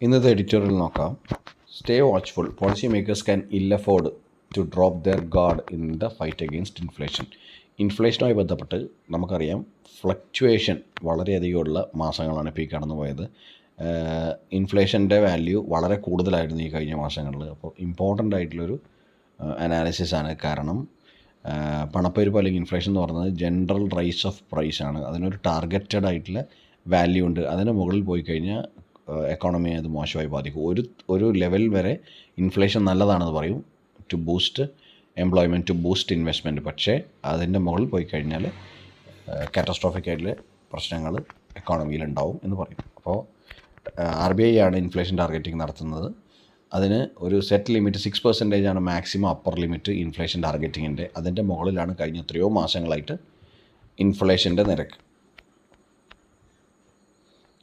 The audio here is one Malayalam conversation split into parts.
ഇന്നത്തെ എഡിറ്റോറിയൽ നോക്കാം. Stay watchful, policy makers can ill afford to drop their guard in the fight against inflation. ഇൻഫ്ലേഷനുമായി ബന്ധപ്പെട്ട് നമുക്കറിയാം, ഫ്ലക്ച്വേഷൻ വളരെയധികമുള്ള മാസങ്ങളാണ് ഇപ്പോൾ ഈ കടന്നു പോയത്. ഇൻഫ്ലേഷൻ്റെ വാല്യൂ വളരെ കൂടുതലായിരുന്നു ഈ കഴിഞ്ഞ മാസങ്ങളിൽ. അപ്പോൾ ഇമ്പോർട്ടൻ്റ് ആയിട്ടുള്ളൊരു അനാലിസിസാണ്. കാരണം പണപ്പെരുപ്പം അല്ലെങ്കിൽ ഇൻഫ്ലേഷൻ എന്ന് പറയുന്നത് ജനറൽ റൈസ് ഓഫ് പ്രൈസാണ്. അതിനൊരു ടാർഗറ്റഡ് ആയിട്ടുള്ള വാല്യൂ ഉണ്ട്. അതിന് മുകളിൽ പോയി കഴിഞ്ഞാൽ എക്കോണമിയെ അത് മോശമായി ബാധിക്കും. ഒരു ലെവൽ വരെ ഇൻഫ്ലേഷൻ നല്ലതാണെന്ന് പറയും, to boost employment, to boost investment. പക്ഷേ അതിൻ്റെ മുകളിൽ പോയി കഴിഞ്ഞാൽ കാറ്റസ്ട്രോഫിക് ആയിട്ടുള്ള പ്രശ്നങ്ങൾ എക്കോണമിയിലുണ്ടാവും എന്ന് പറയും. അപ്പോൾ RBI ആണ് ഇൻഫ്ലേഷൻ ടാർഗറ്റിംഗ് നടത്തുന്നത്. അതിന് ഒരു സെറ്റ് ലിമിറ്റ് 6% ആണ് മാക്സിമം അപ്പർ ലിമിറ്റ് ഇൻഫ്ലേഷൻ ടാർഗറ്റിങ്ങിൻ്റെ. അതിൻ്റെ മുകളിലാണ് കഴിഞ്ഞ എത്രയോ മാസങ്ങളായിട്ട് ഇൻഫ്ലേഷൻ്റെ നിരക്ക്.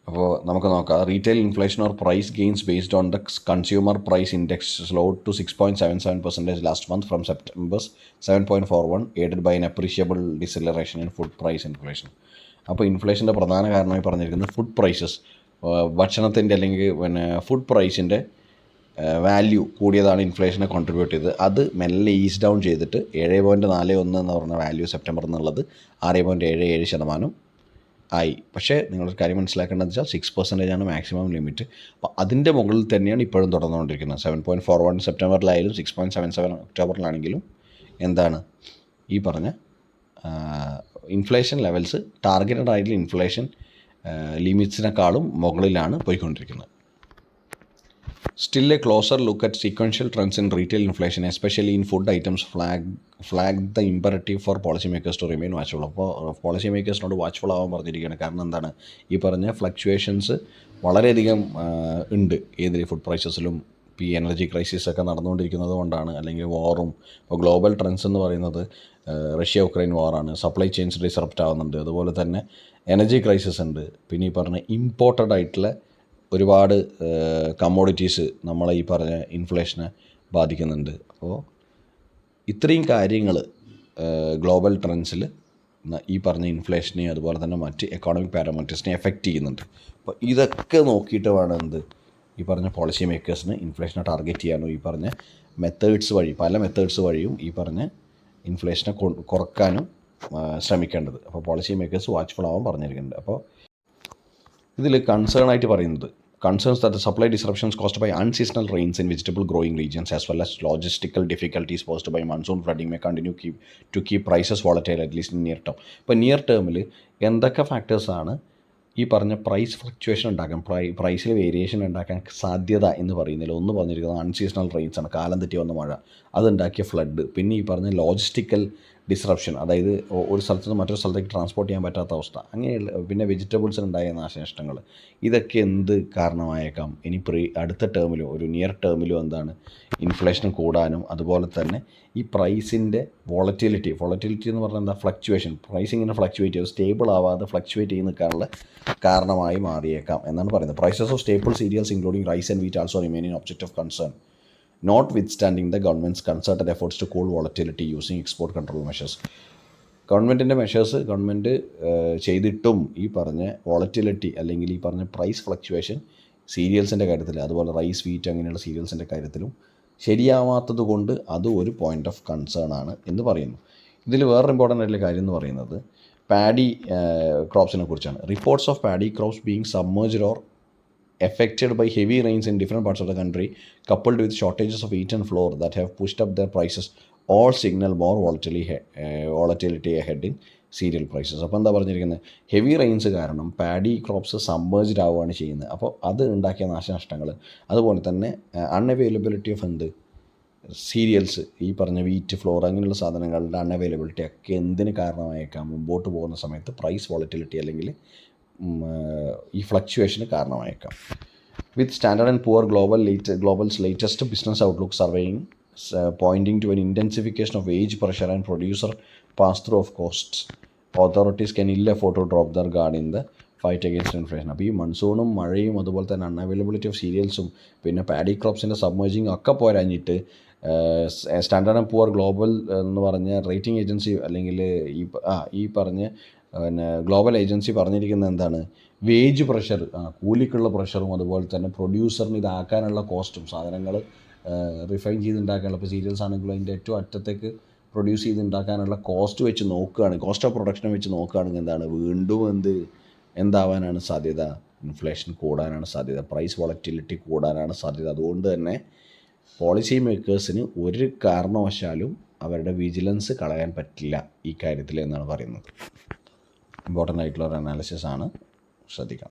അപ്പോൾ നമുക്ക് നോക്കാം. Retail inflation or price gains based on the consumer price index slowed to 6.77% last month from September 7.41, aided by an appreciable deceleration in food price inflation. അപ്പോൾ ഇൻഫ്ലേഷൻ്റെ പ്രധാന കാരണമായി പറഞ്ഞിരിക്കുന്നത് ഫുഡ് പ്രൈസസ്, ഭക്ഷണത്തിൻ്റെ അല്ലെങ്കിൽ ഫുഡ് പ്രൈസിൻ്റെ വാല്യൂ കൂടിയതാണ് ഇൻഫ്ലേഷനെ കോൺട്രിബ്യൂട്ട് ചെയ്തത്. അത് മെല്ലെ ഈസ് ഡൗൺ ചെയ്തിട്ട് 7.41 എന്ന് പറഞ്ഞ വാല്യൂ സെപ്റ്റംബർ എന്നുള്ളത് 6.77% ആയി. പക്ഷേ നിങ്ങളൊരു കാര്യം മനസ്സിലാക്കേണ്ടതെന്ന് വെച്ചാൽ 6% ആണ് മാക്സിമം ലിമിറ്റ്. അപ്പോൾ അതിൻ്റെ മുകളിൽ തന്നെയാണ് ഇപ്പോഴും തുടർന്നുകൊണ്ടിരിക്കുന്നത്. 7.41 സെപ്റ്റംബറിലായാലും 6.77 ഒക്ടോബറിലാണെങ്കിലും എന്താണ് ഈ പറഞ്ഞ ഇൻഫ്ലേഷൻ ലെവൽസ് ടാർഗറ്റഡ് ആയിട്ടുള്ള ഇൻഫ്ലേഷൻ ലിമിറ്റ്സിനെക്കാളും മുകളിലാണ് പോയിക്കൊണ്ടിരിക്കുന്നത്. Still, a closer look at sequential trends in retail inflation, especially in food items, flagged the imperative for policymakers to remain watchful. അപ്പോൾ പോളിസിമേക്കേഴ്സിനോട് വാച്ച്ഫുൾ ആവാൻ പറഞ്ഞിരിക്കുകയാണ്. കാരണം എന്താണ്, ഈ പറഞ്ഞ ഫ്ലക്ച്വേഷൻസ് വളരെയധികം ഉണ്ട് ഏതിൽ ഫുഡ് പ്രൈസസിലും. ഇപ്പോൾ ഈ എനർജി ക്രൈസിസൊക്കെ നടന്നുകൊണ്ടിരിക്കുന്നത് കൊണ്ടാണ്. അല്ലെങ്കിൽ വാറും, ഇപ്പോൾ ഗ്ലോബൽ ട്രെൻഡ്സ് എന്ന് പറയുന്നത് റഷ്യ ഉക്രൈൻ വാറാണ്. സപ്ലൈ ചെയിൻസ് ഡിസറപ്റ്റ് ആവുന്നുണ്ട്. അതുപോലെ തന്നെ എനർജി ക്രൈസിസ് ഉണ്ട്. പിന്നെ ഈ പറഞ്ഞ ഇമ്പോർട്ടഡ് ആയിട്ടുള്ള ഒരുപാട് കമ്മോഡിറ്റീസ് നമ്മളെ ഈ പറഞ്ഞ ഇൻഫ്ലേഷനെ ബാധിക്കുന്നുണ്ട്. അപ്പോൾ ഇത്രയും കാര്യങ്ങൾ ഗ്ലോബൽ ട്രെൻഡ്സിൽ ഈ പറഞ്ഞ ഇൻഫ്ലേഷനെ അതുപോലെ തന്നെ മറ്റ് എക്കോണമിക് പാരാമീറ്റേഴ്സിനെ എഫക്റ്റ് ചെയ്യുന്നുണ്ട്. അപ്പോൾ ഇതൊക്കെ നോക്കിയിട്ട് വേണം ഈ പറഞ്ഞ പോളിസി മേക്കേഴ്സിന് ഇൻഫ്ലേഷനെ ടാർഗറ്റ് ചെയ്യാനോ ഈ പറഞ്ഞ മെത്തേഡ്സ് വഴി, പല മെത്തേഡ്സ് വഴിയും ഈ പറഞ്ഞ ഇൻഫ്ലേഷനെ കുറക്കാനും ശ്രമിക്കേണ്ടത്. അപ്പോൾ പോളിസി മേക്കേഴ്സ് വാച്ച്ഫുൾ ആവാൻ പറഞ്ഞിരിക്കുന്നുണ്ട്. അപ്പോൾ ഇതിൽ കൺസേൺ ആയിട്ട് പറയുന്നത്, concerns that the supply disruptions caused by unseasonal rains in vegetable growing regions as well as logistical difficulties posed by monsoon flooding may continue to keep prices volatile at least in near term. ഇപ്പോൾ നിയർ ടേമിൽ എന്തൊക്കെ ഫാക്ടേഴ്സാണ് ഈ പറഞ്ഞ പ്രൈസ് ഫ്ലക്ച്വേഷൻ ഉണ്ടാക്കാൻ, പ്രൈസിൽ വേരിയേഷൻ ഉണ്ടാക്കാൻ സാധ്യത എന്ന് പറയുന്നതിൽ ഒന്ന് പറഞ്ഞിരിക്കുന്നത് അൺസീസണൽ റെയിൻസ് ആണ്. കാലം തെറ്റി വന്ന മഴ, അതുണ്ടാക്കിയ ഫ്ലഡ്. പിന്നെ ഈ പറഞ്ഞ ലോജിസ്റ്റിക്കൽ ഡിസ്റപ്ഷൻ, അതായത് ഒരു സ്ഥലത്ത് നിന്ന് മറ്റൊരു സ്ഥലത്തേക്ക് ട്രാൻസ്പോർട്ട് ചെയ്യാൻ പറ്റാത്ത അവസ്ഥ, അങ്ങനെയുള്ള. പിന്നെ വെജിറ്റബിൾസിനുണ്ടായ നാശനഷ്ടങ്ങൾ. ഇതൊക്കെ എന്ത് കാരണമായേക്കാം ഇനി അടുത്ത ടേമിലോ ഒരു നിയർ ടേമിലോ എന്താണ് ഇൻഫ്ലേഷൻ കൂടാനും. അതുപോലെ തന്നെ ഈ പ്രൈസിൻ്റെ വോളറ്റിലിറ്റി എന്ന് പറഞ്ഞാൽ എന്താ, ഫ്ലക്ച്വേഷൻ. പ്രൈസ് ഇങ്ങനെ ഫ്ലക്ച്വേറ്റ് ചെയ്ത് സ്റ്റേബിൾ ആവാതെ ഫ്ലക്ച്വേറ്റ് ചെയ്ത് നിൽക്കാനുള്ള കാരണമായി മാറിയേക്കാം എന്നാണ് പറയുന്നത്. Prices of staple cereals including rice and wheat also remain object of concern, notwithstanding the government's concerted efforts to cool volatility using export control measures. ഗവൺമെൻറ്റിൻ്റെ മെഷേഴ്സ് ഗവൺമെൻറ് ചെയ്തിട്ടും ഈ പറഞ്ഞ വോളറ്റിലിറ്റി അല്ലെങ്കിൽ ഈ പറഞ്ഞ പ്രൈസ് ഫ്ലക്ച്വേഷൻ സീരിയൽസിൻ്റെ കാര്യത്തിൽ, അതുപോലെ റൈസ്, വീറ്റ് അങ്ങനെയുള്ള സീരിയൽസിൻ്റെ കാര്യത്തിലും ശരിയാവാത്തത് കൊണ്ട് അത് ഒരു പോയിൻ്റ് ഓഫ് കൺസേൺ ആണ് എന്ന് പറയുന്നു. ഇതിൽ വേറൊരു ഇമ്പോർട്ടൻ്റ് ആയിട്ടുള്ള കാര്യം എന്ന് പറയുന്നത് പാഡി ക്രോപ്സിനെ കുറിച്ചാണ്. Reports of paddy crops being submerged or affected by heavy rains in different parts of the country, coupled with shortages of wheat and flour that have pushed up their prices, all signal more volatility ahead in cereal prices. അപ്പോൾ എന്താ പറഞ്ഞിരിക്കുന്നത്, ഹെവി റെയിൻസ് കാരണം പാഡി ക്രോപ്സ് സബ്മേർജ്ഡ് ആവുകയാണ് ചെയ്യുന്നത്. അപ്പോൾ അത് ഉണ്ടാക്കിയ നാശനഷ്ടങ്ങൾ, അതുപോലെ തന്നെ അൺഅവൈലബിലിറ്റി ഓഫ് സീരിയൽസ്, ഈ പറഞ്ഞ വീറ്റ്, ഫ്ലോർ അങ്ങനെയുള്ള സാധനങ്ങളുടെ അൺഅവൈലബിലിറ്റി ഒക്കെ എന്തിന് കാരണമായേക്കാം, മുമ്പോട്ട് പോകുന്ന സമയത്ത് പ്രൈസ് വോളറ്റിലിറ്റി അല്ലെങ്കിൽ ഈ ഫ്ലക്ച്വേഷന് കാരണമായേക്കാം. With Standard and Poor Global's latest business outlook surveying pointing to an intensification of wage pressure and producer pass through of costs, authorities can ill afford to drop their guard in the fight against inflation. അപ്പോൾ ഈ മൺസൂണും മഴയും അതുപോലെ തന്നെ അൺഅവൈലബിലിറ്റി ഓഫ് സീരിയൽസും പിന്നെ പാഡി ക്രോപ്സിൻ്റെ സബ്മേർജിങ് ഒക്കെ പോരാഞ്ഞിട്ട് സ്റ്റാൻഡേർഡ് ആൻഡ് പുവർ ഗ്ലോബൽ എന്ന് പറഞ്ഞ റേറ്റിംഗ് ഏജൻസി അല്ലെങ്കിൽ ഈ പറഞ്ഞ പിന്നെ ഗ്ലോബൽ ഏജൻസി പറഞ്ഞിരിക്കുന്നത് എന്താണ്, വേജ് പ്രഷർ, കൂലിക്കുള്ള പ്രഷറും അതുപോലെ തന്നെ പ്രൊഡ്യൂസറിന് ഇതാക്കാനുള്ള കോസ്റ്റും, സാധനങ്ങൾ റിഫൈൻ ചെയ്തുണ്ടാക്കാനുള്ള, ഇപ്പോൾ സീരിയൽസ് ആണെങ്കിലും അതിൻ്റെ ഏറ്റവും അറ്റത്തേക്ക് പ്രൊഡ്യൂസ് ചെയ്തുണ്ടാക്കാനുള്ള കോസ്റ്റ് വെച്ച് നോക്കുകയാണെങ്കിൽ, കോസ്റ്റ് ഓഫ് പ്രൊഡക്ഷൻ വെച്ച് നോക്കുകയാണെങ്കിൽ എന്താണ്, വീണ്ടും എന്താവാനാണ് സാധ്യത, ഇൻഫ്ലേഷൻ കൂടാനാണ് സാധ്യത, പ്രൈസ് വോളറ്റിലിറ്റി കൂടാനാണ് സാധ്യത. അതുകൊണ്ട് തന്നെ പോളിസി മേക്കേഴ്സിന് ഒരു കാരണവശാലും അവരുടെ വിജിലൻസ് കളയാൻ പറ്റില്ല ഈ കാര്യത്തിൽ എന്നാണ് പറയുന്നത്. ഇമ്പോർട്ടൻ്റ് ആയിട്ടുള്ള ഒരു അനാലിസിസ് ആണ്, ശ്രദ്ധിക്കണം.